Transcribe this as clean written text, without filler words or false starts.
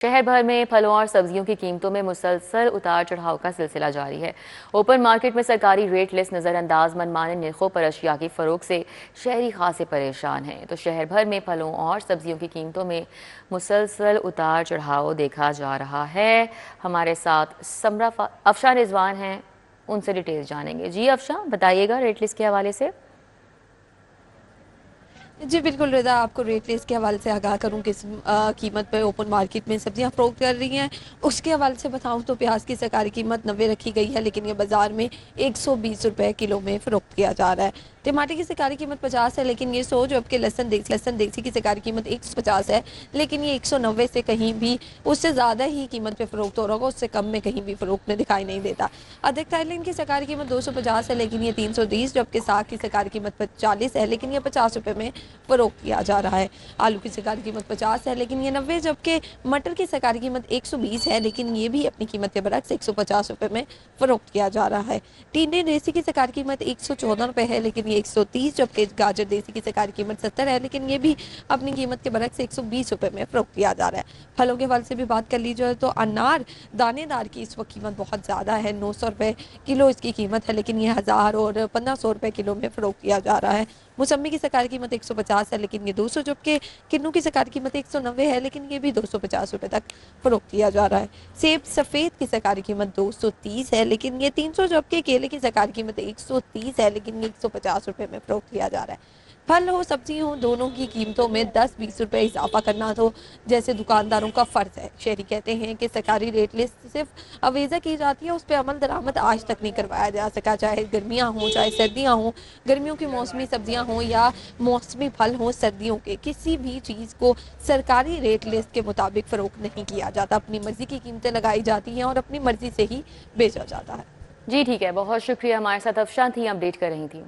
शहर भर में फलों और सब्जियों की कीमतों में मुसलसल उतार चढ़ाव का सिलसिला जारी है। ओपन मार्केट में सरकारी रेट लिस्ट नज़रअंदाज मनमाने निर्खों पर अशिया की फरोख से शहरी खासे परेशान हैं। तो शहर भर में फलों और सब्जियों की कीमतों में मुसलसल उतार चढ़ाव देखा जा रहा है। हमारे साथ अफशा रिजवान हैं, उनसे डिटेल जानेंगे। जी अफशा, बताइएगा रेट लिस्ट के हवाले से। जी बिल्कुल रिदा, आपको रेट लिस्ट के हवाले से आगाह करूँ किस कीमत पे ओपन मार्केट में सब्जियां फ़रोख्त कर रही हैं। उसके हवाले से बताऊं तो प्याज की सरकारी कीमत 90 रखी गई है, लेकिन ये बाज़ार में 120 रुपये किलो में फ़रोख्त किया जा रहा है। टमाटर की सरकारी कीमत 50 है, लेकिन ये 100, जबकि लहसन देसी की सरकारी कीमत 150 है, लेकिन ये 190 से कहीं भी उससे ज़्यादा ही कीमत पे फ़रोख्त हो रहा होगा, उससे कम में कहीं भी फ़रोख्त में दिखाई नहीं देता। अदरक थाईलैंड की सरकारी कीमत 250 है, लेकिन ये 330, जबकि साग की सरकारी कीमत 40 है, लेकिन ये 50 रुपये में फ़रोख्त किया जा रहा है। आलू की सरकारी कीमत 50 है, लेकिन ये 90, जबकि मटर की सरकारी कीमत 120 है, लेकिन ये भी अपनी कीमत के बरक्स 150 रुपये में फ़रोख्त किया जा रहा है। टिंडे देसी की सरकारी कीमत 114 रुपये है, लेकिन ये 130, जबकि गाजर देसी की सरकारी कीमत 70 है, लेकिन ये भी अपनी कीमत के बरक्स 120 रुपये में फ़रोख्त किया जा रहा है। फलों के हवाले से भी बात कर ली जाए तो अनार दानेदार की इस वक्त कीमत बहुत ज़्यादा है, 900 रुपये किलो इसकी कीमत है, लेकिन ये 1000 और 1500 रुपये किलो में फ़रोख्त किया जा रहा है। मौसम्मी की सरकारी कीमत 150 है, लेकिन ये 200, जबकि किन्नू की सरकारी कीमत 190 है, लेकिन ये भी 250 रुपये तक फ़रोख्त किया जा रहा है। सेब सफ़ेद की सरकारी कीमत 230 है, लेकिन ये 300, जबकि केले की सरकारी कीमत 130 है, लेकिन ये 150 रुपये में फ़रोख्त किया जा रहा है। फल हो सब्जी हो, दोनों की कीमतों में 10-20 रुपये इजाफा करना तो जैसे दुकानदारों का फ़र्ज है। शहरी कहते हैं कि सरकारी रेट लिस्ट सिर्फ अवेजा की जाती है, उस पर अमल दरामद आज तक नहीं करवाया जा सका, चाहे गर्मियाँ हों चाहे सर्दियाँ हों, गर्मियों की मौसमी सब्जियाँ हों या मौसमी फल हों सर्दियों के, किसी भी चीज़ को सरकारी रेट लिस्ट के मुताबिक फ़रोख्त नहीं किया जाता। अपनी मर्ज़ी की कीमतें लगाई जाती हैं और अपनी मर्ज़ी से ही बेचा जाता है। जी ठीक है, बहुत शुक्रिया। हमारे साथ अफशा थी, अपडेट कर रही थी।